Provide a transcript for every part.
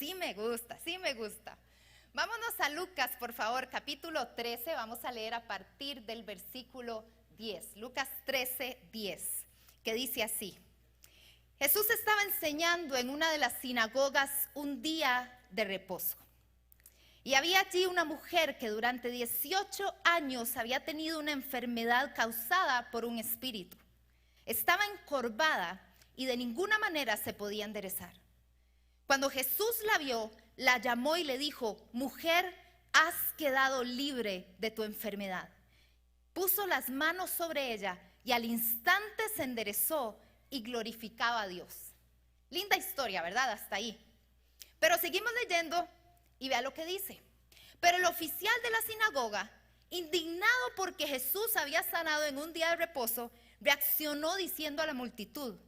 sí me gusta, sí me gusta. Vámonos a Lucas, por favor, capítulo 13. Vamos a leer a partir del versículo 10. Lucas 13, 10, que dice así. Jesús estaba enseñando en una de las sinagogas un día de reposo. Y había allí una mujer que durante 18 años había tenido una enfermedad causada por un espíritu. Estaba encorvada y de ninguna manera se podía enderezar. Cuando Jesús la vio, la llamó y le dijo: mujer, has quedado libre de tu enfermedad. Puso las manos sobre ella y al instante se enderezó y glorificaba a Dios. Linda historia, ¿verdad? Hasta ahí. Pero seguimos leyendo y vea lo que dice. Pero el oficial de la sinagoga, indignado porque Jesús había sanado en un día de reposo, reaccionó diciendo a la multitud: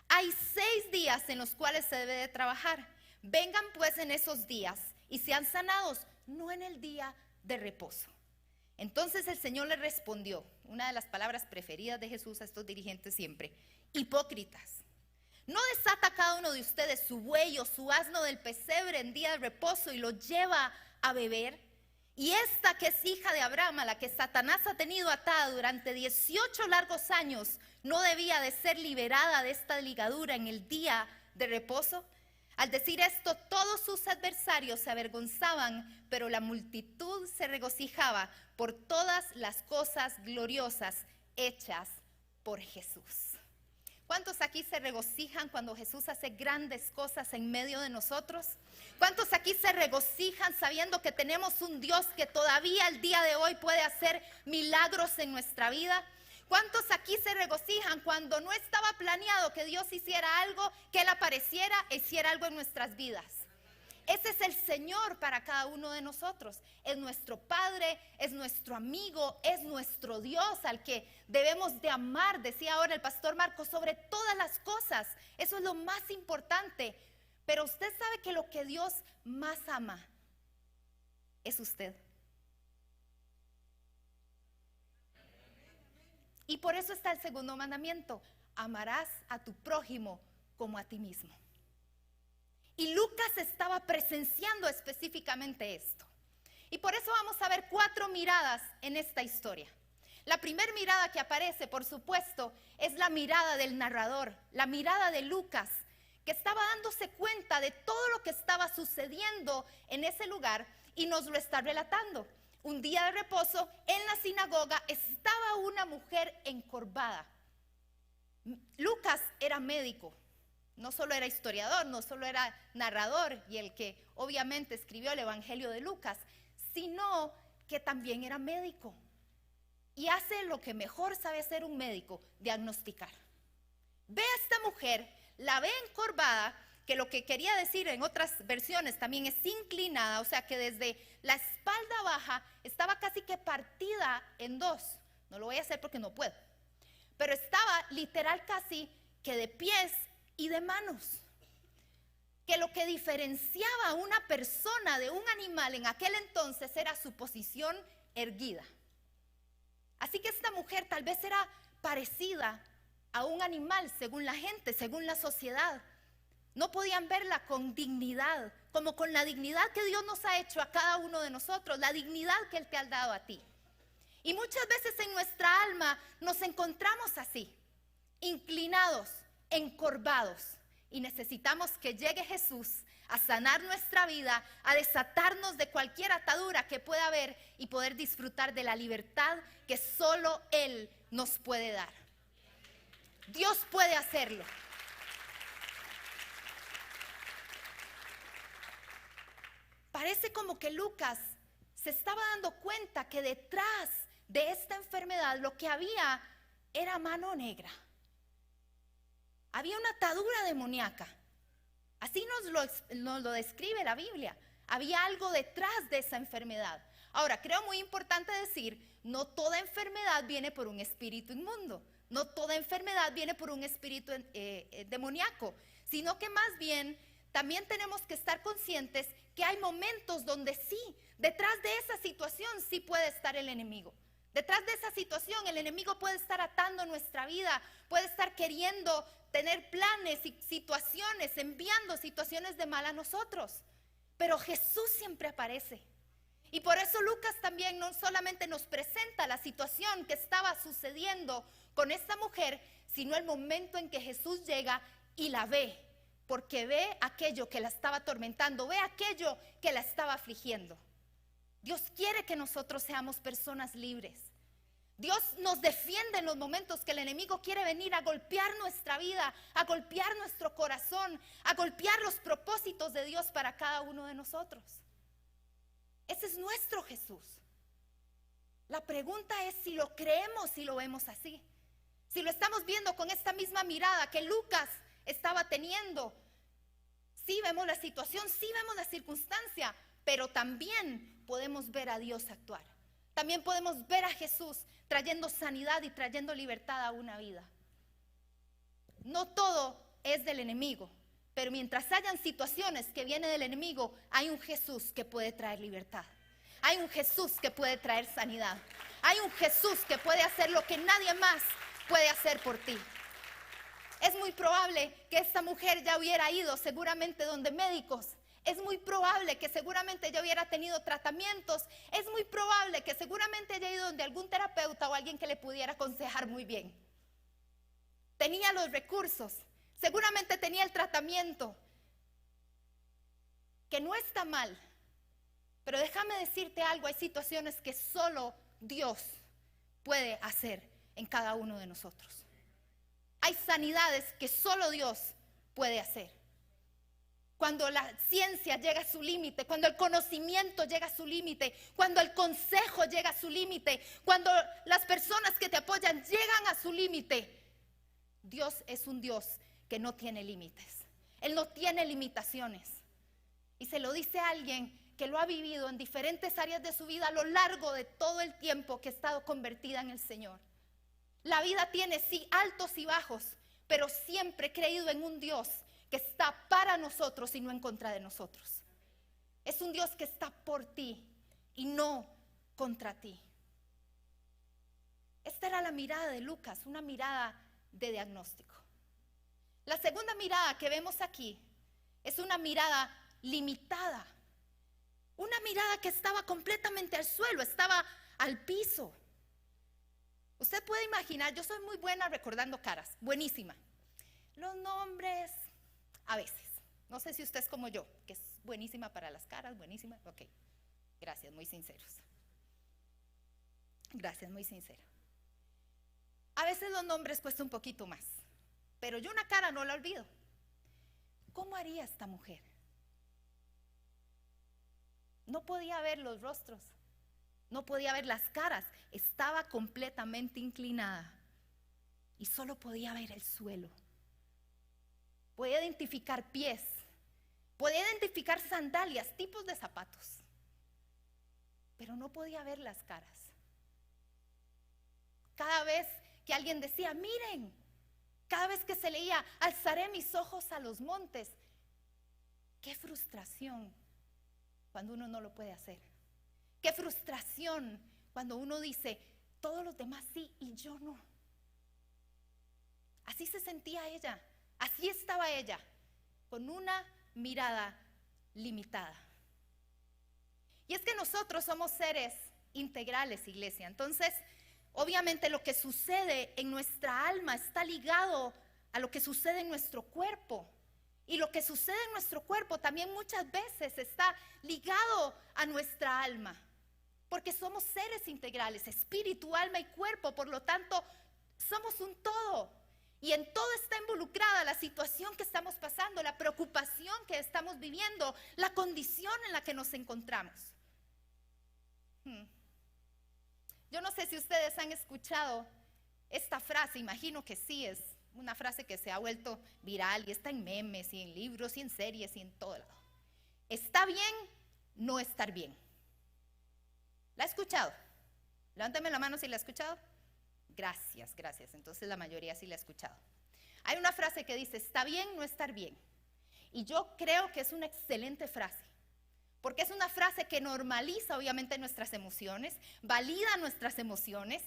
hay 6 días en los cuales se debe de trabajar. Vengan pues en esos días y sean sanados, no en el día de reposo. Entonces el Señor le respondió, una de las palabras preferidas de Jesús a estos dirigentes siempre: hipócritas, ¿no desata cada uno de ustedes su buey o su asno del pesebre en día de reposo y lo lleva a beber? Y esta que es hija de Abraham, a la que Satanás ha tenido atada durante 18 largos años, ¿no debía de ser liberada de esta ligadura en el día de reposo? Al decir esto, todos sus adversarios se avergonzaban, pero la multitud se regocijaba por todas las cosas gloriosas hechas por Jesús. ¿Cuántos aquí se regocijan cuando Jesús hace grandes cosas en medio de nosotros? ¿Cuántos aquí se regocijan sabiendo que tenemos un Dios que todavía al día de hoy puede hacer milagros en nuestra vida? ¿Cuántos aquí se regocijan cuando no estaba planeado que Dios hiciera algo, que Él apareciera e hiciera algo en nuestras vidas? Ese es el Señor para cada uno de nosotros. Es nuestro Padre, es nuestro amigo, es nuestro Dios al que debemos de amar, decía ahora el pastor Marcos, sobre todas las cosas. Eso es lo más importante. Pero usted sabe que lo que Dios más ama es usted. Y por eso está el segundo mandamiento: amarás a tu prójimo como a ti mismo. Y Lucas estaba presenciando específicamente esto. Y por eso vamos a ver 4 miradas en esta historia. La primera mirada que aparece, por supuesto, es la mirada del narrador, la mirada de Lucas, que estaba dándose cuenta de todo lo que estaba sucediendo en ese lugar y nos lo está relatando. Un día de reposo, en la sinagoga estaba una mujer encorvada. Lucas era médico. No solo era historiador, no solo era narrador y el que obviamente escribió el Evangelio de Lucas, sino que también era médico. Y hace lo que mejor sabe hacer un médico: diagnosticar. Ve a esta mujer, la ve encorvada, que lo que quería decir en otras versiones también es inclinada, o sea que desde la espalda baja estaba casi que partida en 2. No lo voy a hacer porque no puedo. Pero estaba literal casi que de pies y de manos. Que lo que diferenciaba a una persona de un animal en aquel entonces era su posición erguida. Así que esta mujer tal vez era parecida a un animal según la gente, según la sociedad. No podían verla con dignidad, como con la dignidad que Dios nos ha hecho a cada uno de nosotros, la dignidad que Él te ha dado a ti. Y muchas veces en nuestra alma nos encontramos así, inclinados, encorvados, y necesitamos que llegue Jesús a sanar nuestra vida, a desatarnos de cualquier atadura que pueda haber y poder disfrutar de la libertad que solo Él nos puede dar. Dios puede hacerlo. Parece como que Lucas se estaba dando cuenta que detrás de esta enfermedad lo que había era mano negra. Había una atadura demoníaca. Así nos lo describe la Biblia. Había algo detrás de esa enfermedad. Ahora, creo muy importante decir, no toda enfermedad viene por un espíritu inmundo. No toda enfermedad viene por un espíritu demoníaco, sino que más bien también tenemos que estar conscientes que hay momentos donde sí, detrás de esa situación sí puede estar el enemigo. Detrás de esa situación el enemigo puede estar atando nuestra vida, puede estar queriendo tener planes y situaciones, enviando situaciones de mal a nosotros. pero Jesús siempre aparece. Y por eso Lucas también no solamente nos presenta la situación que estaba sucediendo con esta mujer, sino el momento en que Jesús llega y la ve, porque ve aquello que la estaba atormentando, ve aquello que la estaba afligiendo. Dios quiere que nosotros seamos personas libres. Dios nos defiende en los momentos que el enemigo quiere venir a golpear nuestra vida, a golpear nuestro corazón, a golpear los propósitos de Dios para cada uno de nosotros. Ese es nuestro Jesús. La pregunta es si lo creemos, si lo vemos así. Si lo estamos viendo con esta misma mirada que Lucas estaba teniendo. Sí vemos la situación, sí vemos la circunstancia, pero también podemos ver a Dios actuar. También podemos ver a Jesús trayendo sanidad y trayendo libertad a una vida. No todo es del enemigo, pero mientras hayan situaciones que vienen del enemigo, hay un Jesús que puede traer libertad. Hay un Jesús que puede traer sanidad. Hay un Jesús que puede hacer lo que nadie más puede hacer por ti. Es muy probable que esta mujer ya hubiera ido seguramente donde médicos. Es muy probable que seguramente ya hubiera tenido tratamientos. Es muy probable que seguramente haya ido donde algún terapeuta o alguien que le pudiera aconsejar muy bien. Tenía los recursos, seguramente tenía el tratamiento, que no está mal. Pero déjame decirte algo, hay situaciones que solo Dios puede hacer en cada uno de nosotros. Hay sanidades que solo Dios puede hacer. Cuando la ciencia llega a su límite, cuando el conocimiento llega a su límite, cuando el consejo llega a su límite, cuando las personas que te apoyan llegan a su límite, Dios es un Dios que no tiene límites. Él no tiene limitaciones. Y se lo dice a alguien que lo ha vivido en diferentes áreas de su vida a lo largo de todo el tiempo que ha estado convertida en el Señor. La vida tiene sí altos y bajos, pero siempre he creído en un Dios que está para nosotros y no en contra de nosotros. Es un Dios que está por ti y no contra ti. Esta era la mirada de Lucas, una mirada de diagnóstico. La segunda mirada que vemos aquí es una mirada limitada. Una mirada que estaba completamente al suelo, estaba al piso. Usted puede imaginar, yo soy muy buena recordando caras, buenísima. Los nombres, a veces. No sé si usted es como yo, que es buenísima para las caras, buenísima. Ok, gracias, muy sinceros. Gracias, muy sincero. A veces los nombres cuesta un poquito más, pero yo una cara no la olvido. ¿Cómo haría esta mujer? No podía ver los rostros, no podía ver las caras, estaba completamente inclinada y solo podía ver el suelo. Podía identificar pies, podía identificar sandalias, tipos de zapatos, pero no podía ver las caras. Cada vez que alguien decía, miren, cada vez que se leía, alzaré mis ojos a los montes, qué frustración cuando uno no lo puede hacer. Qué frustración cuando uno dice, todos los demás sí y yo no. Así se sentía ella, así estaba ella, con una mirada limitada. Y es que nosotros somos seres integrales, iglesia. Entonces, obviamente lo que sucede en nuestra alma está ligado a lo que sucede en nuestro cuerpo. Y lo que sucede en nuestro cuerpo también muchas veces está ligado a nuestra alma. Porque somos seres integrales, espíritu, alma y cuerpo. Por lo tanto, somos un todo. Y en todo está involucrada la situación que estamos pasando, la preocupación que estamos viviendo, la condición en la que nos encontramos. Yo no sé si ustedes han escuchado esta frase, imagino que sí, es una frase que se ha vuelto viral y está en memes y en libros y en series y en todo lado. Está bien no estar bien. ¿La ha escuchado? Levántame la mano si la ha escuchado. Gracias, gracias. Entonces la mayoría sí la ha escuchado. Hay una frase que dice, está bien no estar bien. Y yo creo que es una excelente frase. Porque es una frase que normaliza obviamente nuestras emociones, valida nuestras emociones,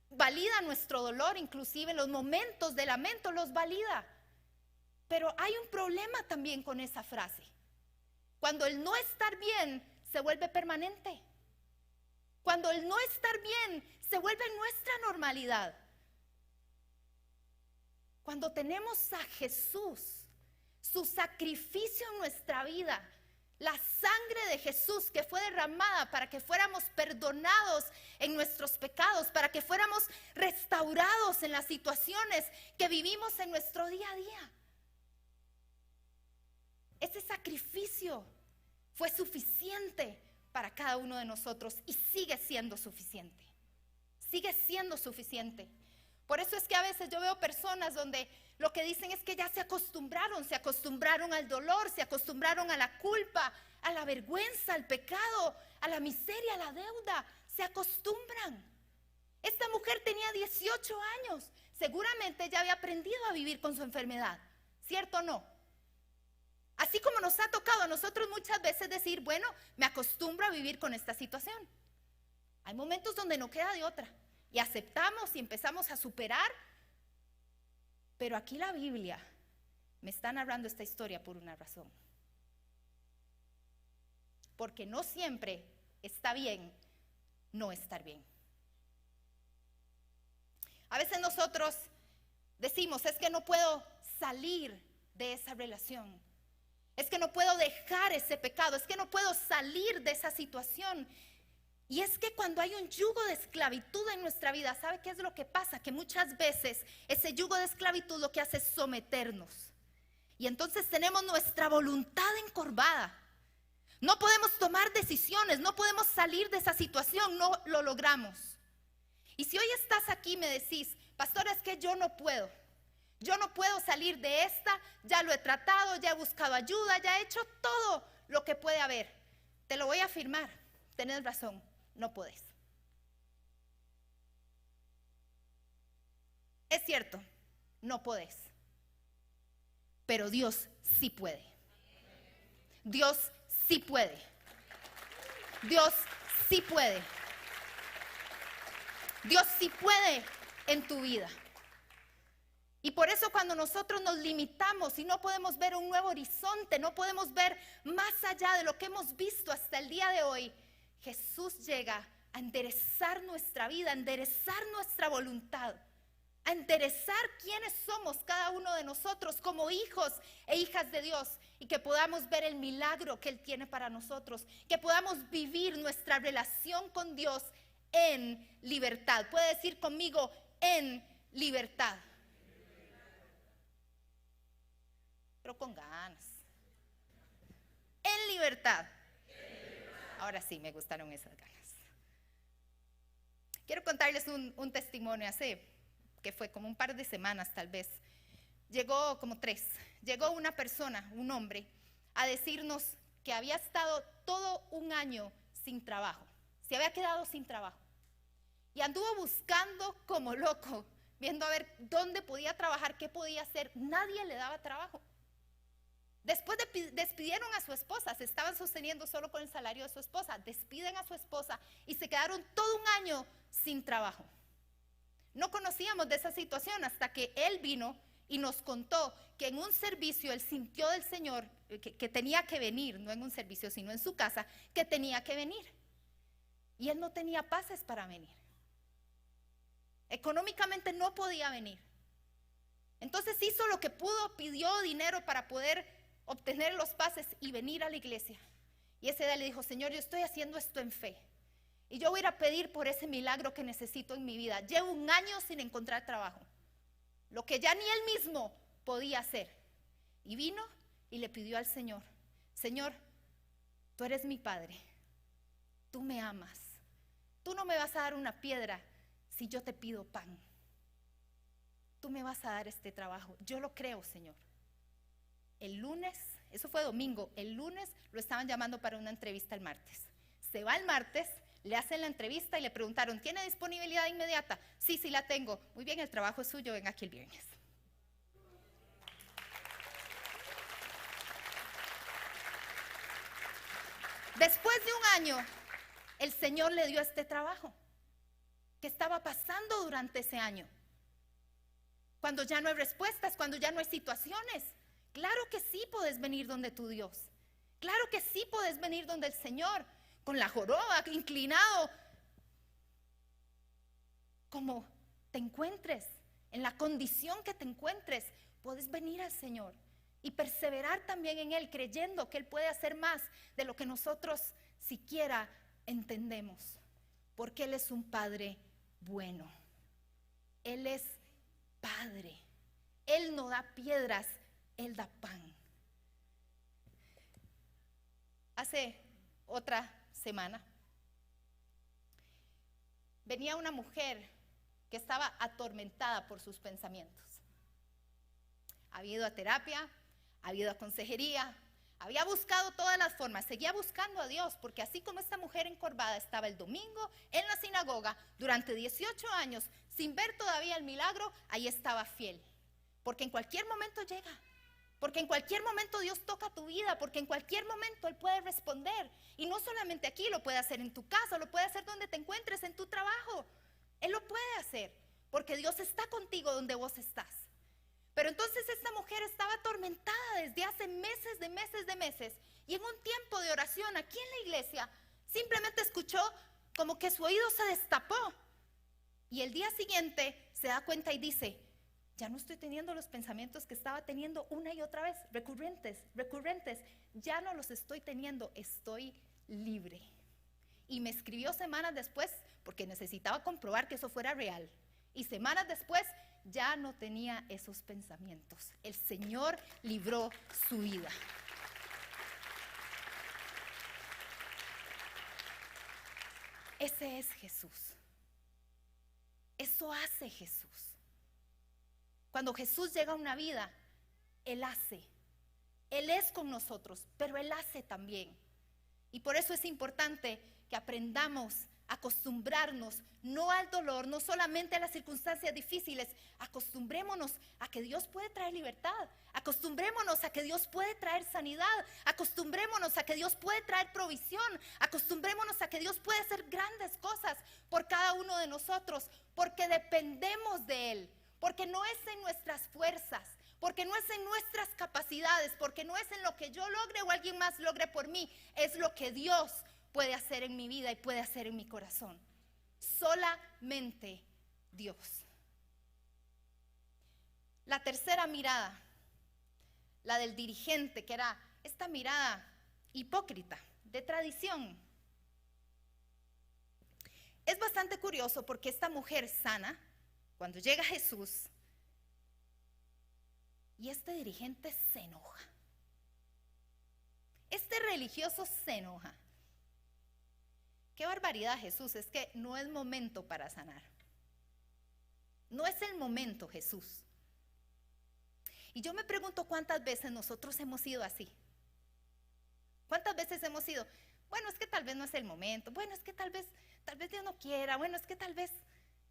valida nuestro dolor, inclusive los momentos de lamento los valida. Pero hay un problema también con esa frase. Cuando el no estar bien se vuelve permanente. Cuando el no estar bien se vuelve nuestra normalidad. Cuando tenemos a Jesús, su sacrificio en nuestra vida, la sangre de Jesús que fue derramada para que fuéramos perdonados en nuestros pecados, para que fuéramos restaurados en las situaciones que vivimos en nuestro día a día. Ese sacrificio fue suficiente para cada uno de nosotros y sigue siendo suficiente. Sigue siendo suficiente. Por eso es que a veces yo veo personas donde lo que dicen es que ya se acostumbraron al dolor, se acostumbraron a la culpa, a la vergüenza, al pecado, a la miseria, a la deuda. Se acostumbran. Esta mujer tenía 18 años. Seguramente ya había aprendido a vivir con su enfermedad. ¿Cierto o no? Así como nos ha tocado a nosotros muchas veces decir, bueno, me acostumbro a vivir con esta situación. Hay momentos donde no queda de otra. Y aceptamos y empezamos a superar. Pero aquí la Biblia me está narrando esta historia por una razón. Porque no siempre está bien no estar bien. A veces nosotros decimos, es que no puedo salir de esa relación. Es que no puedo dejar ese pecado. Es que no puedo salir de esa situación. Y es que cuando hay un yugo de esclavitud en nuestra vida, ¿sabe qué es lo que pasa? Que muchas veces ese yugo de esclavitud lo que hace es someternos. Y entonces tenemos nuestra voluntad encorvada. No podemos tomar decisiones, no podemos salir de esa situación, no lo logramos. Y si hoy estás aquí y me decís, pastora, es que yo no puedo salir de esta, ya lo he tratado, ya he buscado ayuda, ya he hecho todo lo que puede haber. Te lo voy a afirmar, tenés razón. No podés. Es cierto, no podés. Pero Dios sí puede. Dios sí puede. Dios sí puede. Dios sí puede en tu vida. Y por eso cuando nosotros nos limitamos y no podemos ver un nuevo horizonte, no podemos ver más allá de lo que hemos visto hasta el día de hoy, Jesús llega a enderezar nuestra vida, a enderezar nuestra voluntad, a enderezar quiénes somos cada uno de nosotros como hijos e hijas de Dios y que podamos ver el milagro que Él tiene para nosotros, que podamos vivir nuestra relación con Dios en libertad. Puede decir conmigo, en libertad. Pero con ganas. En libertad. Ahora sí, me gustaron esas ganas. Quiero contarles un testimonio que fue como un par de semanas tal vez. Llegó como 3. Llegó una persona, un hombre, a decirnos que había estado todo un año sin trabajo. Se había quedado sin trabajo. Y anduvo buscando como loco, viendo a ver dónde podía trabajar, qué podía hacer. Nadie le daba trabajo. Después despidieron a su esposa, se estaban sosteniendo solo con el salario de su esposa, despiden a su esposa y se quedaron todo un año sin trabajo. No conocíamos de esa situación hasta que él vino y nos contó que en un servicio él sintió del Señor que tenía que venir, no en un servicio sino en su casa, que tenía que venir. Y él no tenía pases para venir. Económicamente no podía venir. Entonces hizo lo que pudo, pidió dinero para poder obtener los pases y venir a la iglesia. Y ese día le dijo, Señor, yo estoy haciendo esto en fe. Y yo voy a ir a pedir por ese milagro que necesito en mi vida. Llevo un año sin encontrar trabajo. Lo que ya ni él mismo podía hacer. Y vino y le pidió al Señor, Señor, tú eres mi Padre. Tú me amas. Tú no me vas a dar una piedra si yo te pido pan. Tú me vas a dar este trabajo. Yo lo creo, Señor. El lunes, eso fue domingo, el lunes lo estaban llamando para una entrevista el martes. Se va el martes, le hacen la entrevista y le preguntaron, ¿tiene disponibilidad inmediata? Sí, sí la tengo. Muy bien, el trabajo es suyo, venga aquí el viernes. Después de un año, el Señor le dio este trabajo. ¿Qué estaba pasando durante ese año? Cuando ya no hay respuestas, cuando ya no hay situaciones. Claro que sí puedes venir donde tu Dios. Claro que sí puedes venir donde el Señor, con la joroba, inclinado, como te encuentres, en la condición que te encuentres, puedes venir al Señor y perseverar también en Él, creyendo que Él puede hacer más de lo que nosotros siquiera entendemos, porque Él es un Padre bueno. Él es Padre. Él no da piedras, Él da pan. Hace otra semana venía una mujer que estaba atormentada por sus pensamientos. Había ido a terapia, había ido a consejería, había buscado todas las formas, seguía buscando a Dios, porque así como esta mujer encorvada estaba el domingo en la sinagoga durante 18 años sin ver todavía el milagro, ahí estaba fiel, porque en cualquier momento llega, porque en cualquier momento Dios toca tu vida, porque en cualquier momento Él puede responder, y no solamente aquí, lo puede hacer en tu casa, lo puede hacer donde te encuentres, en tu trabajo. Él lo puede hacer, porque Dios está contigo donde vos estás. Pero entonces esta mujer estaba atormentada desde hace meses, y en un tiempo de oración aquí en la iglesia, simplemente escuchó como que su oído se destapó. Y el día siguiente se da cuenta y dice, ya no estoy teniendo los pensamientos que estaba teniendo una y otra vez, recurrentes, ya no los estoy teniendo, estoy libre. Y me escribió semanas después, porque necesitaba comprobar que eso fuera real. Y semanas después ya no tenía esos pensamientos. El Señor libró su vida. Ese es Jesús. Eso hace Jesús. Cuando Jesús llega a una vida, Él hace. Él es con nosotros, pero Él hace también. Y por eso es importante que aprendamos a acostumbrarnos no al dolor, no solamente a las circunstancias difíciles. Acostumbrémonos a que Dios puede traer libertad. Acostumbrémonos a que Dios puede traer sanidad. Acostumbrémonos a que Dios puede traer provisión. Acostumbrémonos a que Dios puede hacer grandes cosas por cada uno de nosotros, porque dependemos de Él, porque no es en nuestras fuerzas, porque no es en nuestras capacidades, porque no es en lo que yo logre o alguien más logre por mí, es lo que Dios puede hacer en mi vida y puede hacer en mi corazón. Solamente Dios. La tercera mirada, la del dirigente, que era esta mirada hipócrita, de tradición. Es bastante curioso porque esta mujer sana, cuando llega Jesús, y este dirigente se enoja. Este religioso se enoja. Qué barbaridad, Jesús, es que no es momento para sanar. No es el momento, Jesús. Y yo me pregunto cuántas veces nosotros hemos sido así. ¿Cuántas veces hemos sido? Bueno, es que tal vez no es el momento. Bueno, es que tal vez Dios no quiera. Bueno, es que tal vez.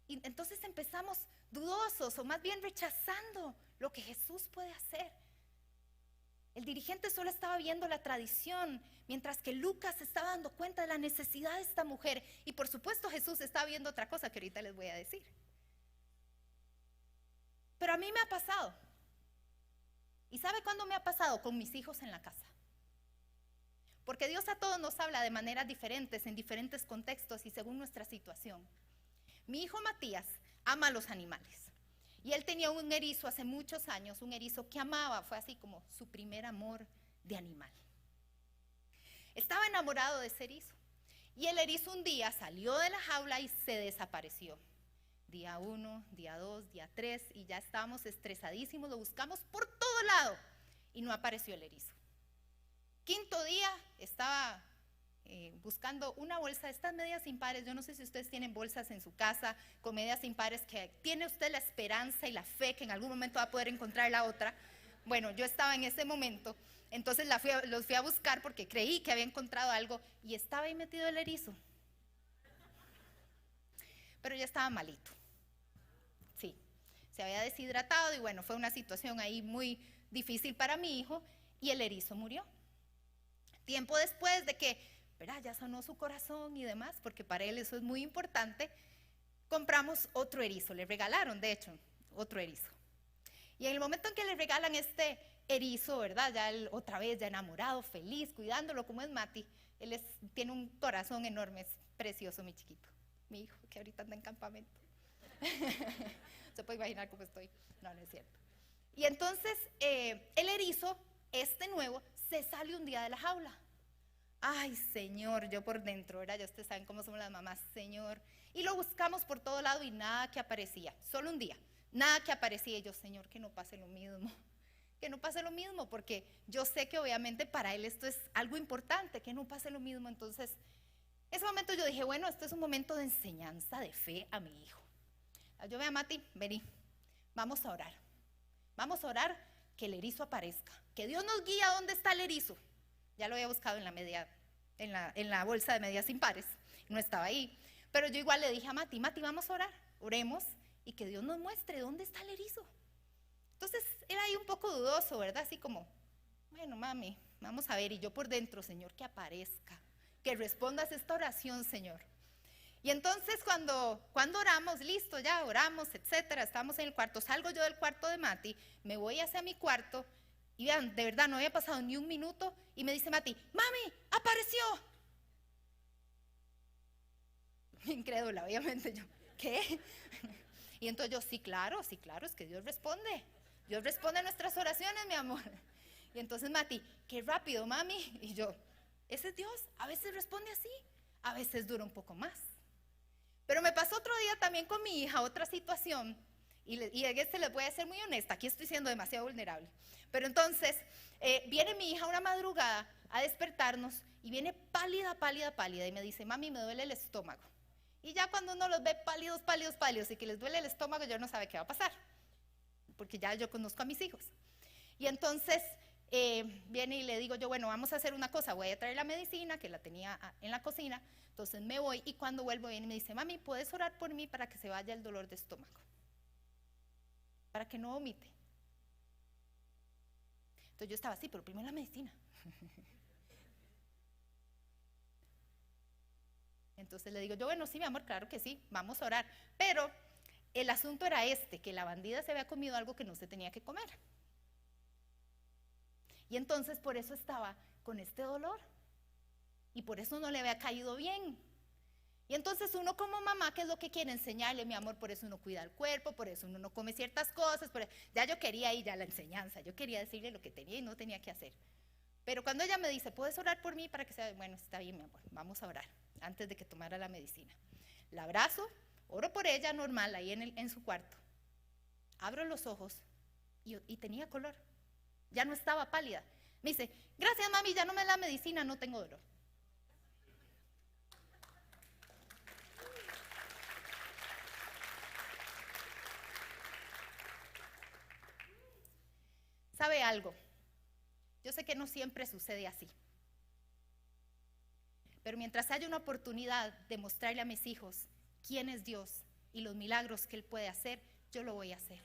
Y entonces empezamos dudosos o más bien rechazando lo que Jesús puede hacer. El dirigente solo estaba viendo la tradición, mientras que Lucas se estaba dando cuenta de la necesidad de esta mujer. Y por supuesto Jesús estaba viendo otra cosa que ahorita les voy a decir. Pero a mí me ha pasado. ¿Y sabe cuándo me ha pasado? Con mis hijos en la casa. Porque Dios a todos nos habla de maneras diferentes, en diferentes contextos y según nuestra situación. Mi hijo Matías ama a los animales. Y él tenía un erizo hace muchos años, un erizo que amaba, fue así como su primer amor de animal. Estaba enamorado de ese erizo. Y el erizo un día salió de la jaula y se desapareció. Día 1, día 2, día 3, y ya estábamos estresadísimos, lo buscamos por todo lado y no apareció el erizo. Quinto día estaba buscando una bolsa de estas medias impares. Yo no sé si ustedes tienen bolsas en su casa con medias impares que tiene usted la esperanza y la fe que en algún momento va a poder encontrar la otra. Bueno, yo estaba en ese momento, entonces los fui a buscar porque creí que había encontrado algo y estaba ahí metido el erizo. Pero ya estaba malito. Sí, se había deshidratado y bueno, fue una situación ahí muy difícil para mi hijo y el erizo murió. Tiempo después de que, ¿verdad?, ya sanó su corazón y demás, porque para él eso es muy importante, compramos otro erizo, le regalaron de hecho otro erizo. Y en el momento en que le regalan este erizo, ¿verdad? Ya él otra vez, ya enamorado, feliz, cuidándolo como es Mati. Tiene un corazón enorme, es precioso mi chiquito, mi hijo, que ahorita anda en campamento. Se puede imaginar cómo estoy. No, no es cierto. Y entonces el erizo, este nuevo, se sale un día de la jaula. Ay, Señor, yo por dentro, ¿verdad? Ya ustedes saben cómo somos las mamás, Señor. Y lo buscamos por todo lado y nada que aparecía. Solo un día, nada que aparecía. Y yo, Señor, que no pase lo mismo. Que no pase lo mismo, porque yo sé que obviamente para él esto es algo importante, que no pase lo mismo. Entonces, en ese momento yo dije, bueno, esto es un momento de enseñanza, de fe a mi hijo. Yo veo a Mati, vení, vamos a orar. Vamos a orar que el erizo aparezca. Que Dios nos guíe a dónde está el erizo. Ya lo había buscado en la bolsa de medias impares. No estaba ahí. Pero yo igual le dije a Mati, vamos a orar. Oremos y que Dios nos muestre dónde está el erizo. Entonces era ahí un poco dudoso, ¿verdad? Así como, bueno, mami, vamos a ver. Y yo por dentro, Señor, que aparezca. Que respondas esta oración, Señor. Y entonces cuando oramos, listo, ya oramos, etcétera, estamos en el cuarto, salgo yo del cuarto de Mati, me voy hacia mi cuarto y vean, de verdad no había pasado ni un minuto y me dice Mati, mami, apareció. Incrédula, obviamente yo, ¿qué? Y entonces yo, sí, claro, es que Dios responde a nuestras oraciones, mi amor. Y entonces Mati, qué rápido, mami. Y yo, ese es Dios, a veces responde así, a veces dura un poco más. Pero me pasó otro día también con mi hija, otra situación, y en este les voy a ser muy honesta, aquí estoy siendo demasiado vulnerable. Pero entonces, viene mi hija una madrugada a despertarnos, y viene pálida, y me dice, mami, me duele el estómago. Y ya cuando uno los ve pálidos, y que les duele el estómago, yo no sabe qué va a pasar, porque ya yo conozco a mis hijos. Y entonces, viene y le digo yo, bueno, vamos a hacer una cosa, voy a traer la medicina, que la tenía en la cocina. Entonces me voy y cuando vuelvo viene y me dice, mami, ¿puedes orar por mí para que se vaya el dolor de estómago? Para que no vomite. Entonces yo estaba así, pero primero la medicina. Entonces le digo yo, bueno, sí, mi amor, claro que sí, vamos a orar. Pero el asunto era que la bandida se había comido algo que no se tenía que comer. Y entonces por eso estaba con este dolor. Y por eso no le había caído bien. Y entonces uno como mamá, ¿qué es lo que quiere enseñarle, mi amor? Por eso uno cuida el cuerpo, por eso uno no come ciertas cosas. Ya yo quería ir a la enseñanza, yo quería decirle lo que tenía y no tenía que hacer. Pero cuando ella me dice, ¿puedes orar por mí para que sea? Bueno, está bien, mi amor, vamos a orar, antes de que tomara la medicina. La abrazo, oro por ella normal, ahí en su cuarto. Abro los ojos y tenía color, ya no estaba pálida. Me dice, gracias mami, ya no me da la medicina, no tengo dolor. ¿Sabe algo? Yo sé que no siempre sucede así. Pero mientras haya una oportunidad de mostrarle a mis hijos quién es Dios y los milagros que Él puede hacer, yo lo voy a hacer.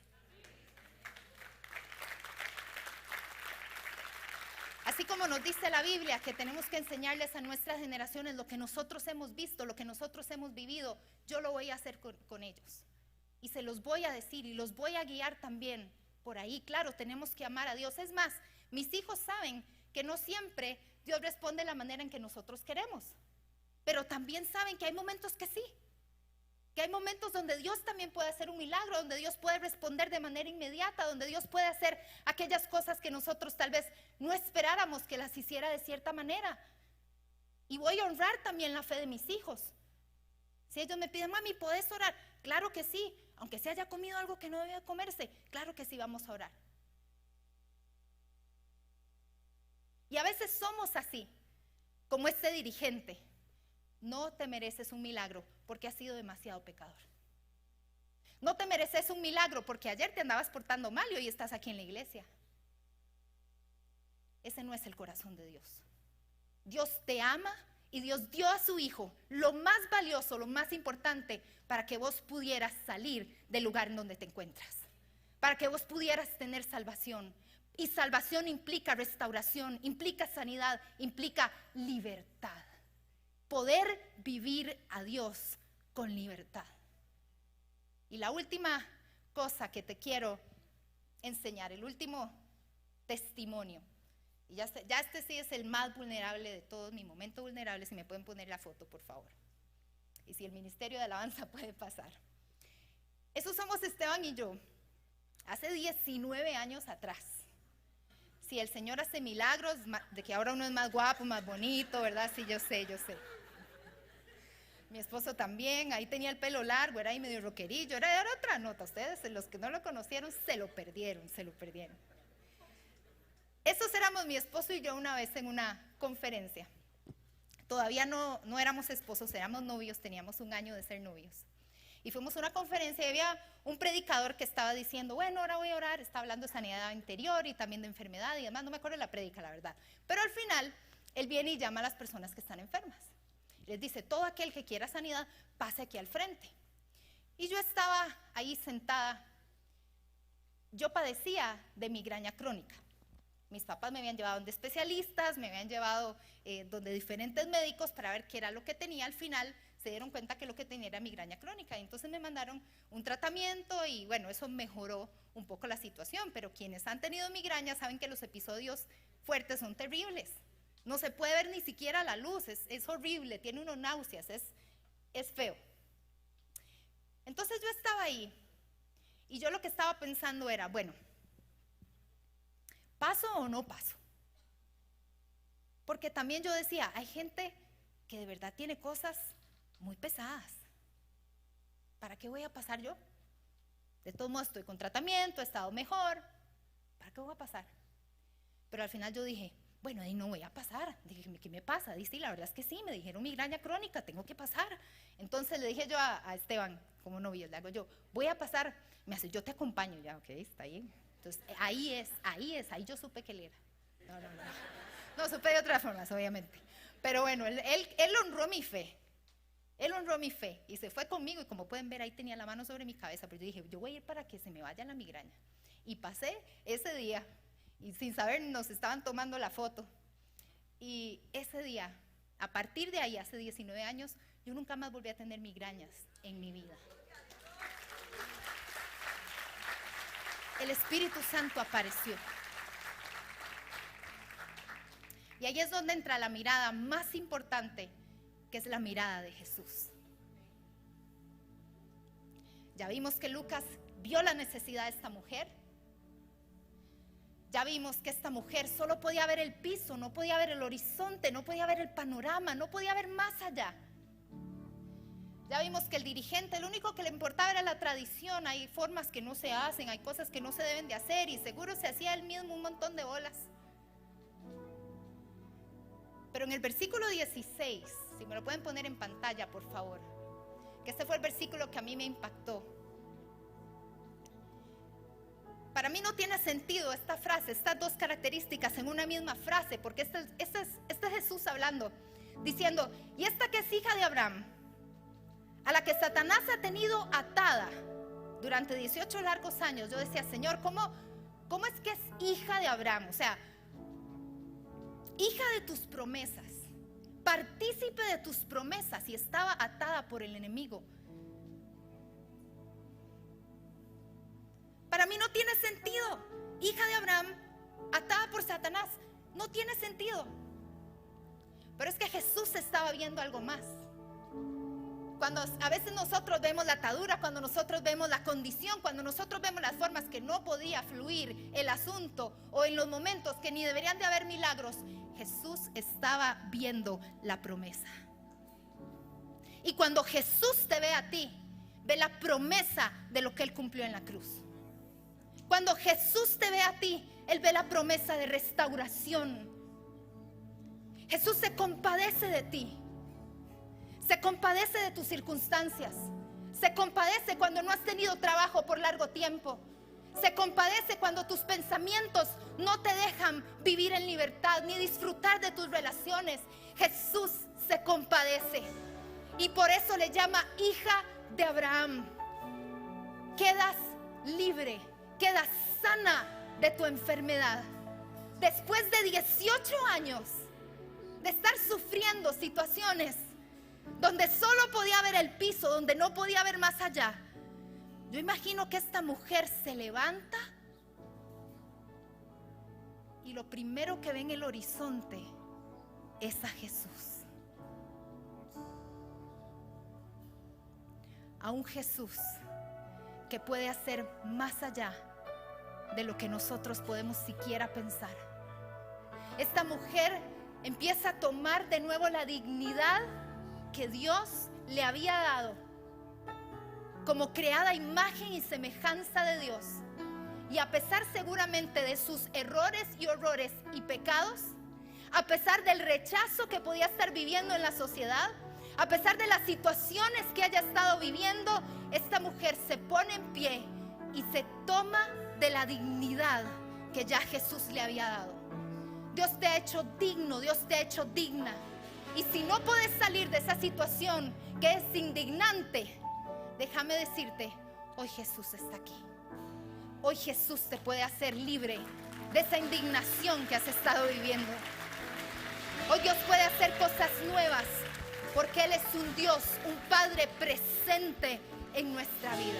Así como nos dice la Biblia que tenemos que enseñarles a nuestras generaciones lo que nosotros hemos visto, lo que nosotros hemos vivido, yo lo voy a hacer con ellos. Y se los voy a decir y los voy a guiar también por ahí. Claro, tenemos que amar a Dios. Es más, mis hijos saben que no siempre Dios responde de la manera en que nosotros queremos. Pero también saben que hay momentos que sí. Que hay momentos donde Dios también puede hacer un milagro, donde Dios puede responder de manera inmediata, donde Dios puede hacer aquellas cosas que nosotros tal vez no esperáramos que las hiciera de cierta manera. Y voy a honrar también la fe de mis hijos. Si ellos me piden, mami, ¿puedes orar? Claro que sí, aunque se haya comido algo que no debía comerse, claro que sí, vamos a orar. Y a veces somos así, como este dirigente. No te mereces un milagro porque has sido demasiado pecador. No te mereces un milagro porque ayer te andabas portando mal y hoy estás aquí en la iglesia. Ese no es el corazón de Dios. Dios te ama y Dios dio a su Hijo lo más valioso, lo más importante, para que vos pudieras salir del lugar en donde te encuentras, para que vos pudieras tener salvación. Y salvación implica restauración, implica sanidad, implica libertad. Poder vivir a Dios con libertad. Y la última cosa que te quiero enseñar, el último testimonio. Y ya este sí es el más vulnerable de todos, mi momento vulnerable. Si me pueden poner la foto, por favor. Y si el ministerio de alabanza puede pasar. Esos somos Esteban y yo, hace 19 años atrás. Si el Señor hace milagros, de que ahora uno es más guapo, más bonito, ¿verdad? Sí, yo sé. Mi esposo también, ahí tenía el pelo largo, era ahí medio rockerillo, era otra nota. Ustedes, los que no lo conocieron, se lo perdieron. Esos éramos mi esposo y yo una vez en una conferencia. Todavía no éramos esposos, éramos novios, teníamos 1 año de ser novios. Y fuimos a una conferencia y había un predicador que estaba diciendo, bueno, ahora voy a orar, está hablando de sanidad interior y también de enfermedad y demás, no me acuerdo de la prédica, la verdad. Pero al final, él viene y llama a las personas que están enfermas. Les dice, todo aquel que quiera sanidad, pase aquí al frente. Y yo estaba ahí sentada. Yo padecía de migraña crónica. Mis papás me habían llevado donde especialistas, me habían llevado donde diferentes médicos para ver qué era lo que tenía. Al final se dieron cuenta que lo que tenía era migraña crónica. Y entonces me mandaron un tratamiento y bueno, eso mejoró un poco la situación. Pero quienes han tenido migraña saben que los episodios fuertes son terribles. No se puede ver ni siquiera la luz, es horrible, tiene uno náuseas, es feo. Entonces yo estaba ahí y yo lo que estaba pensando era, bueno, ¿paso o no paso? Porque también yo decía, hay gente que de verdad tiene cosas muy pesadas. ¿Para qué voy a pasar yo? De todos modos estoy con tratamiento, he estado mejor. ¿Para qué voy a pasar? Pero al final yo dije, bueno, ahí no voy a pasar. Dije, ¿qué me pasa? Dice, la verdad es que sí, me dijeron migraña crónica, tengo que pasar. Entonces le dije yo a Esteban, como novio, le hago yo, voy a pasar. Me hace, yo te acompaño, ya, ok, está ahí. Entonces, ahí yo supe que él era. No, supe de otras formas, obviamente. Pero bueno, él honró mi fe. Él honró mi fe y se fue conmigo y como pueden ver ahí tenía la mano sobre mi cabeza, pero yo dije, yo voy a ir para que se me vaya la migraña. Y pasé ese día y sin saber nos estaban tomando la foto. Y ese día, a partir de ahí, hace 19 años, yo nunca más volví a tener migrañas en mi vida. El Espíritu Santo apareció. Y ahí es donde entra la mirada más importante, que es la mirada de Jesús. Ya vimos que Lucas vio la necesidad de esta mujer. Ya vimos que esta mujer solo podía ver el piso, no podía ver el horizonte, no podía ver el panorama, no podía ver más allá. Ya vimos que el dirigente, lo único que le importaba era la tradición. Hay formas que no se hacen, hay cosas que no se deben de hacer y seguro se hacía él mismo un montón de bolas. Pero en el versículo 16, si me lo pueden poner en pantalla, por favor, que este fue el versículo que a mí me impactó. Para mí no tiene sentido esta frase, estas dos características en una misma frase, porque este es Jesús hablando, diciendo, y esta que es hija de Abraham, a la que Satanás ha tenido atada durante 18 largos años. Yo decía, Señor, ¿cómo es que es hija de Abraham? O sea, hija de tus promesas, partícipe de tus promesas, y estaba atada por el enemigo. Para mí no tiene sentido. Hija de Abraham, atada por Satanás, no tiene sentido. Pero es que Jesús estaba viendo algo más. Cuando a veces nosotros vemos la atadura, cuando nosotros vemos la condición, cuando nosotros vemos las formas que no podía fluir el asunto, o en los momentos que ni deberían de haber milagros, Jesús estaba viendo la promesa. Y cuando Jesús te ve a ti, ve la promesa de lo que Él cumplió en la cruz. Cuando Jesús te ve a ti, Él ve la promesa de restauración. Jesús se compadece de ti. Se compadece de tus circunstancias. Se compadece cuando no has tenido trabajo por largo tiempo. Se compadece cuando tus pensamientos no te dejan vivir en libertad ni disfrutar de tus relaciones. Jesús se compadece y por eso le llama hija de Abraham. Quedas libre, quedas sana de tu enfermedad. Después de 18 años de estar sufriendo situaciones donde solo podía ver el piso, donde no podía ver más allá, yo imagino que esta mujer se levanta y lo primero que ve en el horizonte es a Jesús. A un Jesús que puede hacer más allá de lo que nosotros podemos siquiera pensar. Esta mujer empieza a tomar de nuevo la dignidad que Dios le había dado como creada a imagen y semejanza de Dios. Y a pesar seguramente de sus errores y horrores y pecados, a pesar del rechazo que podía estar viviendo en la sociedad, a pesar de las situaciones que haya estado viviendo, esta mujer se pone en pie y se toma de la dignidad que ya Jesús le había dado. Dios te ha hecho digno, Dios te ha hecho digna. Y si no puedes salir de esa situación que es indignante, déjame decirte, hoy Jesús está aquí. Hoy Jesús te puede hacer libre de esa indignación que has estado viviendo. Hoy Dios puede hacer cosas nuevas porque Él es un Dios, un Padre presente en nuestra vida.